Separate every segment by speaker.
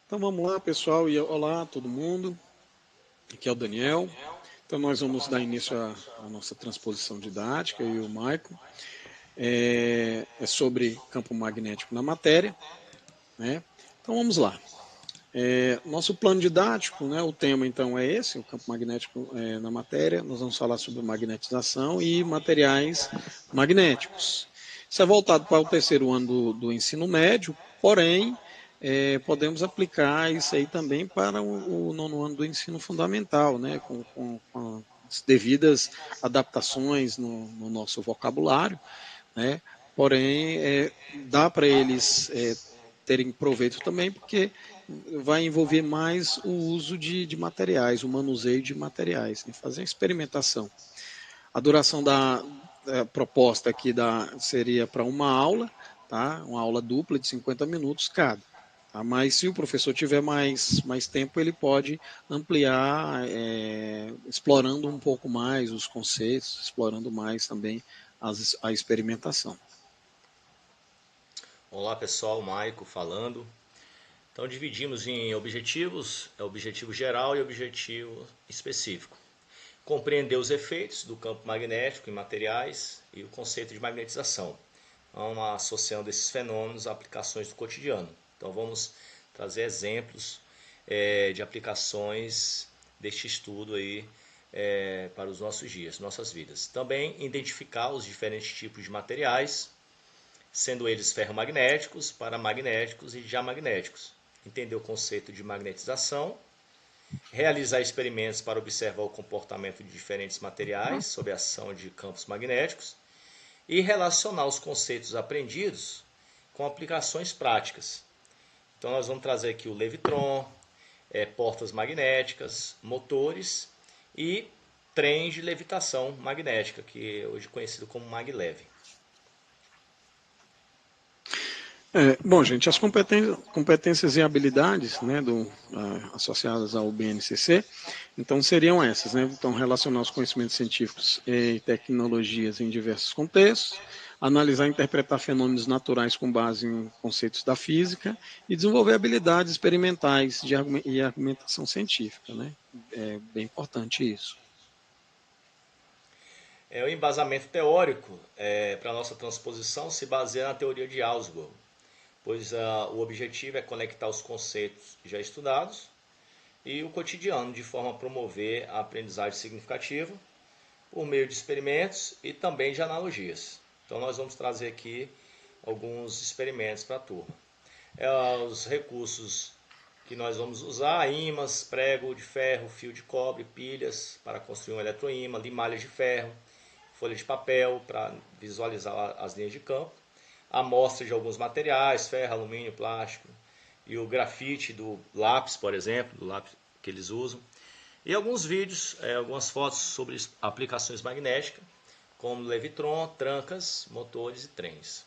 Speaker 1: Então vamos lá, pessoal, e olá todo mundo. Aqui é o Daniel. Então nós vamos dar início à nossa transposição didática e o Maicon. É sobre campo magnético na matéria, né? Então vamos lá. Nosso plano didático, né? O tema então é esse, o campo magnético na matéria. Nós vamos falar sobre magnetização e materiais magnéticos. Isso é voltado para o terceiro ano do ensino médio, porém podemos aplicar isso aí também para o nono ano do ensino fundamental, né? Com as devidas adaptações no nosso vocabulário, né? Porém, dá para eles terem proveito também, porque vai envolver mais o uso de materiais, o manuseio de materiais, né? Fazer a experimentação. A duração da proposta aqui seria para uma aula, tá? Uma aula dupla de 50 minutos cada. Tá? Mas se o professor tiver mais tempo, ele pode ampliar, explorando um pouco mais os conceitos, explorando mais também a experimentação.
Speaker 2: Olá pessoal, Maico falando. Então dividimos em objetivos, objetivo geral e objetivo específico. Compreender os efeitos do campo magnético em materiais e o conceito de magnetização. Vamos associando esses fenômenos a aplicações do cotidiano. Então vamos trazer exemplos de aplicações deste estudo aí para os nossos dias, nossas vidas. Também identificar os diferentes tipos de materiais, sendo eles ferromagnéticos, paramagnéticos e diamagnéticos. Entender o conceito de magnetização, realizar experimentos para observar o comportamento de diferentes materiais sob a ação de campos magnéticos e relacionar os conceitos aprendidos com aplicações práticas. Então nós vamos trazer aqui o levitron, portas magnéticas, motores e trens de levitação magnética, que é hoje conhecido como maglev.
Speaker 1: Bom, gente, as competências e habilidades, né, associadas ao BNCC, então seriam essas, né? Então, relacionar os conhecimentos científicos e tecnologias em diversos contextos, analisar e interpretar fenômenos naturais com base em conceitos da física e desenvolver habilidades experimentais e argumentação científica, né? É bem importante isso.
Speaker 2: O embasamento teórico para a nossa transposição se baseia na teoria de Ausubel, pois o objetivo é conectar os conceitos já estudados e o cotidiano de forma a promover a aprendizagem significativa por meio de experimentos e também de analogias. Então nós vamos trazer aqui alguns experimentos para a turma. Os recursos que nós vamos usar: ímãs, prego de ferro, fio de cobre, pilhas para construir um eletroímã, limalhas de ferro, folha de papel para visualizar as linhas de campo, amostra de alguns materiais, ferro, alumínio, plástico, e o grafite do lápis, por exemplo, do lápis que eles usam. E alguns vídeos, algumas fotos sobre aplicações magnéticas, como levitron, trancas, motores e trens.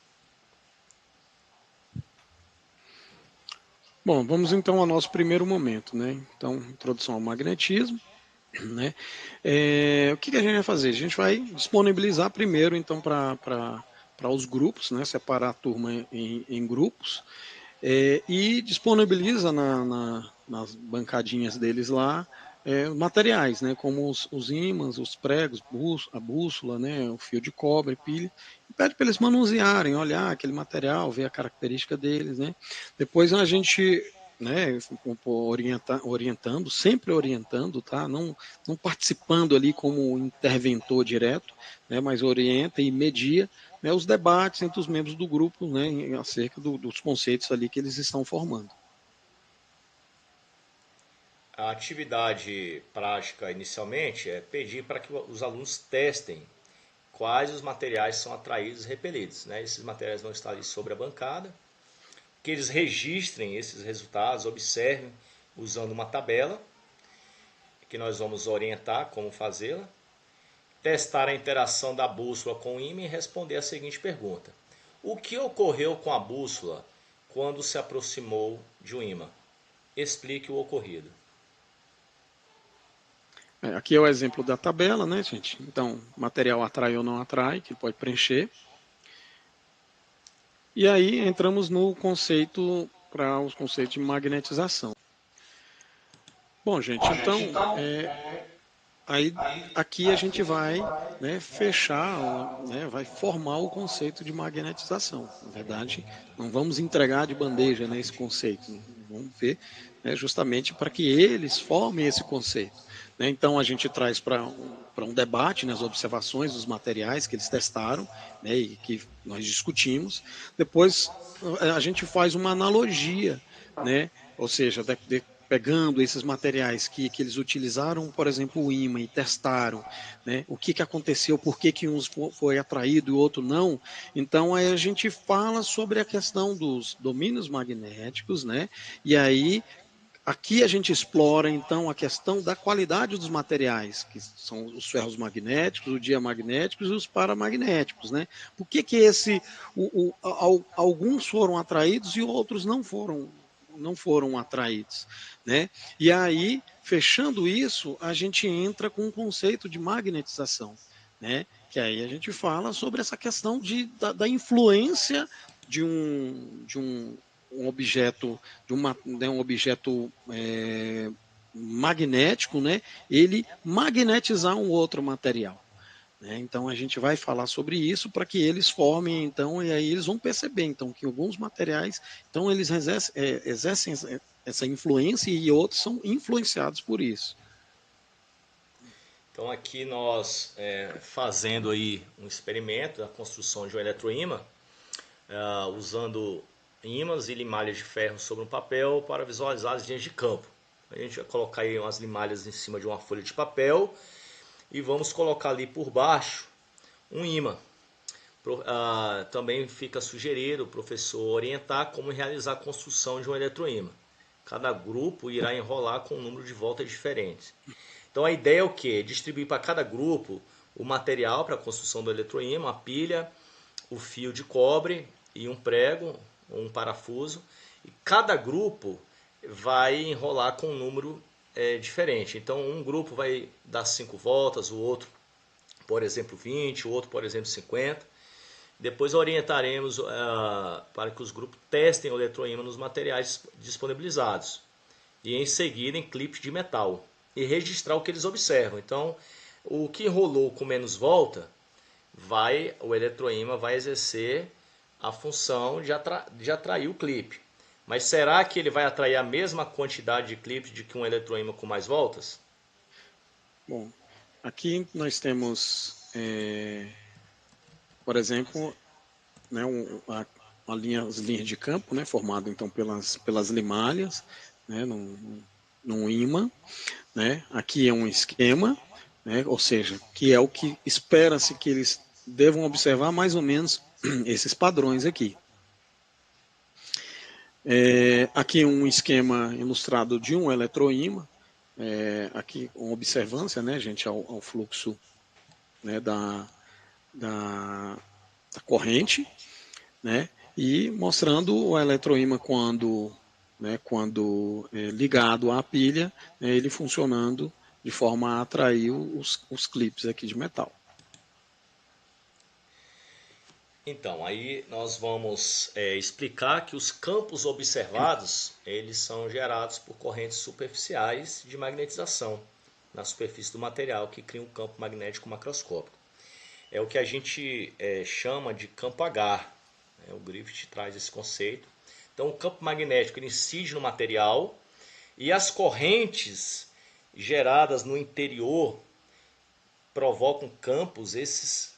Speaker 1: Bom, vamos então ao nosso primeiro momento, né? Então, introdução ao magnetismo. Né? O que a gente vai fazer? A gente vai disponibilizar primeiro, então, para os grupos, né? Separar a turma em grupos e disponibiliza nas bancadinhas deles lá materiais, né? Como os ímãs, os pregos, a bússola, né? O fio de cobre, pilha, e pede para eles manusearem, olhar aquele material, ver a característica deles, né? Depois a gente, né, orientando, sempre orientando, tá? Não participando ali como interventor direto, né, mas orienta e media, né, os debates entre os membros do grupo, né, acerca dos conceitos ali que eles estão formando.
Speaker 2: A atividade prática inicialmente é pedir para que os alunos testem quais os materiais são atraídos e repelidos. Né? Esses materiais vão estar ali sobre a bancada, que eles registrem esses resultados, observem usando uma tabela, que nós vamos orientar como fazê-la, testar a interação da bússola com o ímã e responder a seguinte pergunta: o que ocorreu com a bússola quando se aproximou de um ímã? Explique o ocorrido.
Speaker 1: Aqui é o exemplo da tabela, né, gente? Então, material atrai ou não atrai, que pode preencher. E aí entramos no conceito para os conceitos de magnetização. Bom, gente, então, aí aqui a gente vai, né, fechar, né, vai formar o conceito de magnetização. Na verdade, não vamos entregar de bandeja, né, esse conceito. Vamos ver, né, justamente para que eles formem esse conceito. Né? Então a gente traz para um debate, né, as observações dos materiais que eles testaram, né, e que nós discutimos. Depois a gente faz uma analogia, né, ou seja, pegando esses materiais que eles utilizaram, por exemplo, o ímã e testaram, né, o que aconteceu, por que uns foi atraído e o outro não. Então, aí a gente fala sobre a questão dos domínios magnéticos, né, e aí aqui a gente explora, então, a questão da qualidade dos materiais, que são os ferros magnéticos, os diamagnéticos e os paramagnéticos, né? Por que alguns foram atraídos e outros não foram atraídos, né? E aí, fechando isso, a gente entra com o conceito de magnetização, né? Que aí a gente fala sobre essa questão da influência de um objeto, um objeto magnético, né? Ele magnetizar um outro material. Né? Então a gente vai falar sobre isso para que eles formem, então, e aí eles vão perceber, então, que alguns materiais, então eles exercem essa influência e outros são influenciados por isso.
Speaker 2: Então aqui nós fazendo aí um experimento da construção de um eletroímã, usando ímãs e limalhas de ferro sobre um papel para visualizar as linhas de campo. A gente vai colocar aí umas limalhas em cima de uma folha de papel e vamos colocar ali por baixo um ímã. Também fica sugerido o professor orientar como realizar a construção de um eletroímã. Cada grupo irá enrolar com um número de voltas diferentes. Então a ideia é o quê? Distribuir para cada grupo o material para a construção do eletroímã, a pilha, o fio de cobre e um prego, um parafuso. E cada grupo vai enrolar com um número diferente. Então um grupo vai dar 5 voltas, o outro, por exemplo, 20, o outro, por exemplo, 50. Depois orientaremos para que os grupos testem o eletroímã nos materiais disponibilizados. E em seguida em clipes de metal. E registrar o que eles observam. Então, o que rolou com menos volta, o eletroímã vai exercer a função de atrair o clipe. Mas será que ele vai atrair a mesma quantidade de clipes de que um eletroímã com mais voltas?
Speaker 1: Bom, aqui nós temos, por exemplo, né, as linhas de campo, né, formado então pelas limalhas, né, num ímã, né? Aqui é um esquema, né, ou seja, que é o que espera-se que eles devam observar mais ou menos esses padrões aqui. Aqui um esquema ilustrado de um eletroímã, aqui uma observância, né, gente, ao fluxo, né, da corrente, né, e mostrando o eletroímã quando ligado à pilha, né, ele funcionando de forma a atrair os clipes aqui de metal.
Speaker 2: Então, aí nós vamos explicar que os campos observados, eles são gerados por correntes superficiais de magnetização na superfície do material que cria um campo magnético macroscópico. É o que a gente chama de campo H. O Griffith traz esse conceito. Então, o campo magnético ele incide no material e as correntes geradas no interior provocam campos. Esses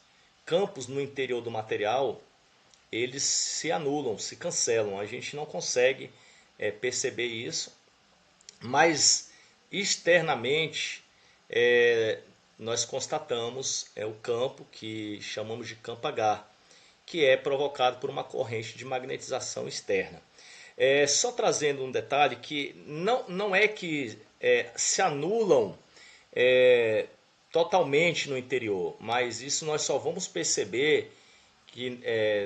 Speaker 2: campos no interior do material, eles se anulam, se cancelam. A gente não consegue perceber isso, mas externamente nós constatamos o campo que chamamos de campo H, que é provocado por uma corrente de magnetização externa. Só trazendo um detalhe que não é que se anulam totalmente no interior, mas isso nós só vamos perceber que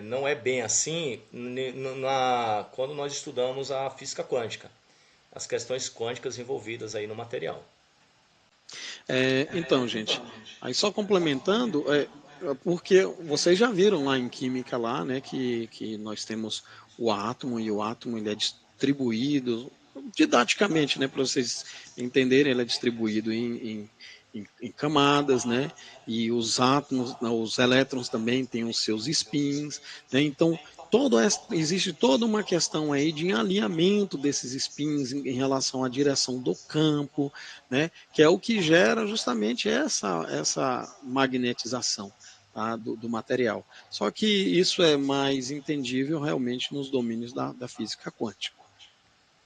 Speaker 2: não é bem assim quando nós estudamos a física quântica, as questões quânticas envolvidas aí no material.
Speaker 1: Então, gente, aí só complementando, porque vocês já viram lá em química lá, né, que nós temos o átomo e o átomo ele é distribuído, didaticamente, né, para vocês entenderem, ele é distribuído em camadas, né, e os átomos, os elétrons também têm os seus spins, né, então existe toda uma questão aí de alinhamento desses spins em relação à direção do campo, né, que é o que gera justamente essa magnetização, tá, do material. Só que isso é mais entendível realmente nos domínios da física quântica.